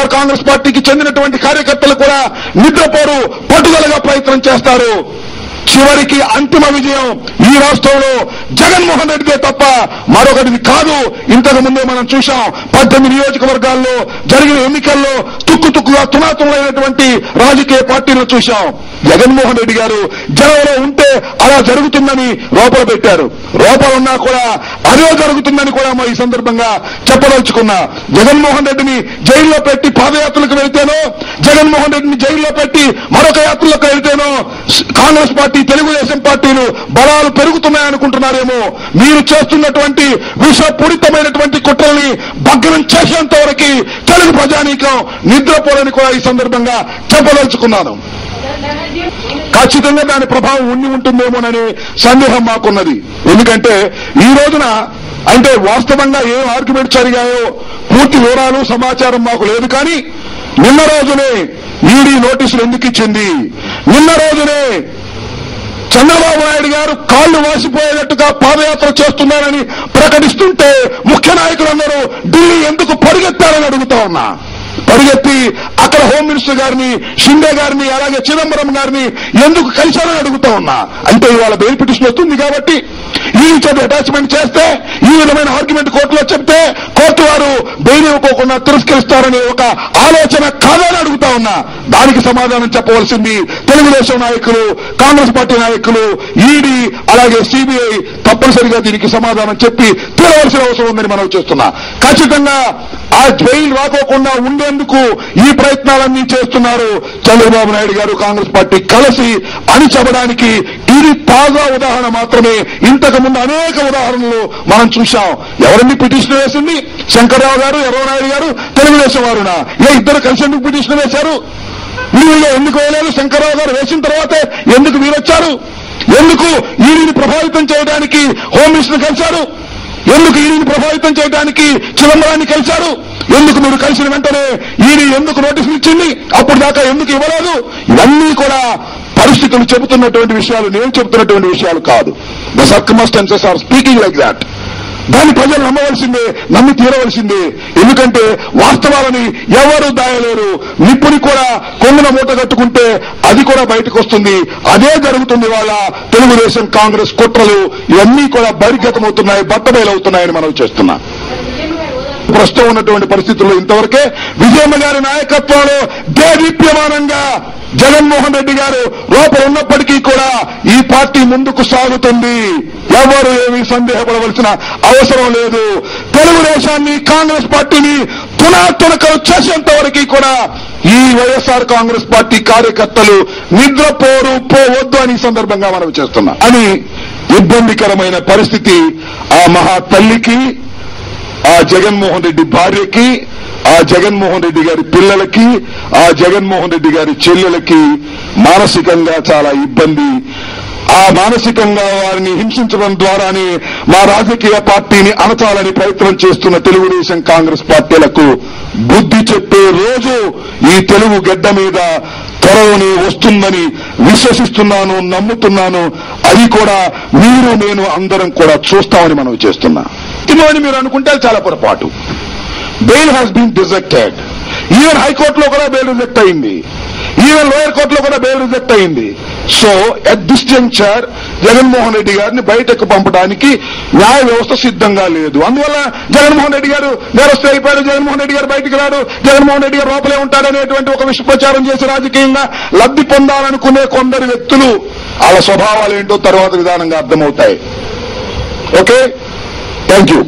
వైఎస్ఆర్ కాంగ్రెస్ పార్టీకి చెందినటువంటి కార్యకర్తలు కూడా నిద్రపోరు, పట్టుదలగా ప్రయత్నం చేస్తారు. చివరికి అంతిమ విజయం ఈ రాష్ట్రంలో జగన్మోహన్ రెడ్డిదే తప్ప మరొకటిది కాదు. ఇంతకు ముందే మనం చూశాం 18 నియోజకవర్గాల్లో జరిగిన ఎన్నికల్లో తుక్కుతుక్కుగా తునాతులైనటువంటి రాజకీయ పార్టీలను చూశాం. జగన్మోహన్ రెడ్డి గారు జనంలో ఉంటే అలా జరుగుతుందని లోపల పెట్టారు. లోపల ఉన్నా కూడా అదే జరుగుతుందని కూడా ఈ సందర్భంగా చెప్పదలుచుకున్నా. జగన్మోహన్ రెడ్డిని జైల్లో పెట్టి పాదయాత్రలకు వెళ్తేనో, జగన్మోహన్ రెడ్డిని జైల్లో పెట్టి మరొక యాత్రలకు వెళ్తేనో కాంగ్రెస్ పార్టీ, తెలుగుదేశం పార్టీలు బలాలు పెరుగుతున్నాయనుకుంటున్నారేమో. మీరు చేస్తున్నటువంటి విషపూరితమైనటువంటి కుట్రల్ని భగ్నం చేసేంత వరకు తెలుగు ప్రజానీకం నిద్రపోరని కూడా ఈ సందర్భంగా చెప్పదలుచుకున్నాను. ఖచ్చితంగా దాని ప్రభావం ఉంటుందేమోనని సందేహం మాకున్నది. ఎందుకంటే ఈ రోజున అంటే వాస్తవంగా ఏం ఆర్గ్యుమెంట్స్ జరిగాయో పూర్తి వివరాలు సమాచారం మాకు లేదు. కానీ నిన్న రోజునే ఈడీ నోటీసులు ఎందుకు ఇచ్చింది, నిన్న రోజునే చంద్రబాబు నాయుడు గారు కాళ్లు వాసిపోయేటట్టుగా పాదయాత్ర చేస్తున్నారని ప్రకటిస్తుంటే ముఖ్య నాయకులందరూ ఢిల్లీ ఎందుకు పరిగెత్తారని అడుగుతా ఉన్నా. పరిగెత్తి అక్కడ హోమ్ మినిస్టర్ గారిని, షిండే గారిని, అలాగే చిదంబరం గారిని ఎందుకు కలిశారని అడుగుతా ఉన్నా. అంటే ఇవాళ బెయిల్ పిటిషన్ వస్తుంది కాబట్టి ఈ చేత అటాచ్మెంట్ చేస్తే, ఈ విధమైన ఆర్గ్యుమెంట్ కోర్టులో చెప్తే కోర్టు వారు బెయిల్ ఇవ్వకోకుండా తిరస్కరిస్తారనే ఒక ఆలోచన కాదని అడుగుతా ఉన్నా. దానికి సమాధానం చెప్పవలసింది తెలుగుదేశం నాయకులు, కాంగ్రెస్ పార్టీ నాయకులు, ఈడీ అలాగే సిబిఐ తప్పనిసరిగా దీనికి సమాధానం చెప్పి తీరవలసిన అవసరం ఉందని మనం చేస్తున్నా. ఖచ్చితంగా ఆ బెయిల్ రాకోకుండా ఉండేందుకు ఈ ప్రయత్నాలన్నీ చేస్తున్నారు చంద్రబాబు నాయుడు గారు, కాంగ్రెస్ పార్టీ కలిసి అని చెప్పడానికి ఇది తాజా ఉదాహరణ మాత్రమే. ఇంతకు ముందు అనేక ఉదాహరణలు మనం చూశాం. ఎవరండి పిటిషన్ వేసింది? శంకర్రావు గారు, ఎర్రనాయుడు గారు, తెలుగుదేశం వారునా? ఇద్దరు కలిసి ఎందుకు పిటిషన్ వేశారు? మీరు ఎందుకు వేయలేదు? శంకర్రావు గారు వేసిన తర్వాతే ఎందుకు మీరు వచ్చారు? ఎందుకు ఈడీని ప్రభావితం చేయడానికి హోమ్ మినిస్టర్ కలిశారు? ఎందుకు ఈడీని ప్రభావితం చేయడానికి చిదంబరాన్ని కలిశారు? ఎందుకు మీరు కలిసిన వెంటనే ఈడీ ఎందుకు నోటీసులు ఇచ్చింది? అప్పుడు దాకా ఎందుకు ఇవ్వలేదు? ఇవన్నీ కూడా పరిస్థితులు చెబుతున్నటువంటి విషయాలు, నేను చెబుతున్నటువంటి విషయాలు కాదు. The circumstances are speaking like that. దాన్ని ప్రజలు నమ్మవలసిందే, నమ్మి తీరవలసిందే. ఎందుకంటే వాస్తవాలని ఎవరు దాయలేరు. నిప్పుని కూడా కొంగున మూట కట్టుకుంటే అది కూడా బయటకు వస్తుంది. అదే జరుగుతుంది. వాళ్ళ తెలుగుదేశం కాంగ్రెస్ కుట్రలు ఇవన్నీ కూడా బహిర్గతమవుతున్నాయి, బట్టబయలవుతున్నాయని మనం చేస్తున్నాం. ప్రస్తుతం ఉన్నటువంటి పరిస్థితుల్లో ఇంతవరకే విజయమ్మ గారి నాయకత్వంలో దేదీప్యమానంగా జగన్మోహన్ రెడ్డి గారు లోపల ఉన్నప్పటికీ కూడా ఈ పార్టీ ముందుకు సాగుతుంది. ఎవరు ఏమీ సందేహపడవలసిన అవసరం లేదు. తెలుగుదేశాన్ని, కాంగ్రెస్ పార్టీని తునాతునకలు చేసేంత వరకు కూడా ఈ వైఎస్ఆర్ కాంగ్రెస్ పార్టీ కార్యకర్తలు నిద్రపోరు, పోవద్దు అని సందర్భంగా మనం చేస్తున్నాం. అని ఇబ్బందికరమైన పరిస్థితి ఆ మహా తల్లికి, ఆ జగన్మోహన్ రెడ్డి భార్యకి, ఆ జగన్మోహన్ రెడ్డి గారి పిల్లలకి, ఆ జగన్మోహన్ రెడ్డి గారి చెల్లెలకి మానసికంగా చాలా ఇబ్బంది. ఆ మానసికంగా వారిని హింసించడం ద్వారానే మా రాజకీయ పార్టీని అణచాలని ప్రయత్నం చేస్తున్న తెలుగుదేశం కాంగ్రెస్ పార్టీలకు బుద్ధి చెప్పే రోజు ఈ తెలుగు గడ్డ మీద త్వరలోనే వస్తుందని విశ్వసిస్తున్నాను, నమ్ముతున్నాను. అది కూడా మీరు, నేను అందరం కూడా చూస్తామని మనం చేస్తున్నా. అని మీరు అనుకుంటే చాలా పొరపాటు. Bail has been rejected. Even హైకోర్టులో కూడా బెయిల్ రిజెక్ట్ అయింది, ఈవెన్ లోయర్ కోర్టులో కూడా బెయిల్ రిజెక్ట్ అయింది. So at this juncture Jaganmohan Reddy గారిని బయటకు పంపడానికి న్యాయ వ్యవస్థ సిద్ధంగా లేదు. అందువల్ల జగన్మోహన్ రెడ్డి గారు నేరస్తు అయిపోయారు, జగన్మోహన్ రెడ్డి గారు బయటికి రాడు, జగన్మోహన్ రెడ్డి గారు లోపలే ఉంటాడనేటువంటి ఒక విషప్రచారం చేసి రాజకీయంగా లబ్ధి పొందాలనుకునే కొందరు వ్యక్తులు వాళ్ళ స్వభావాలు ఏంటో తర్వాత విధానంగా అర్థమవుతాయి. Okay, thank you.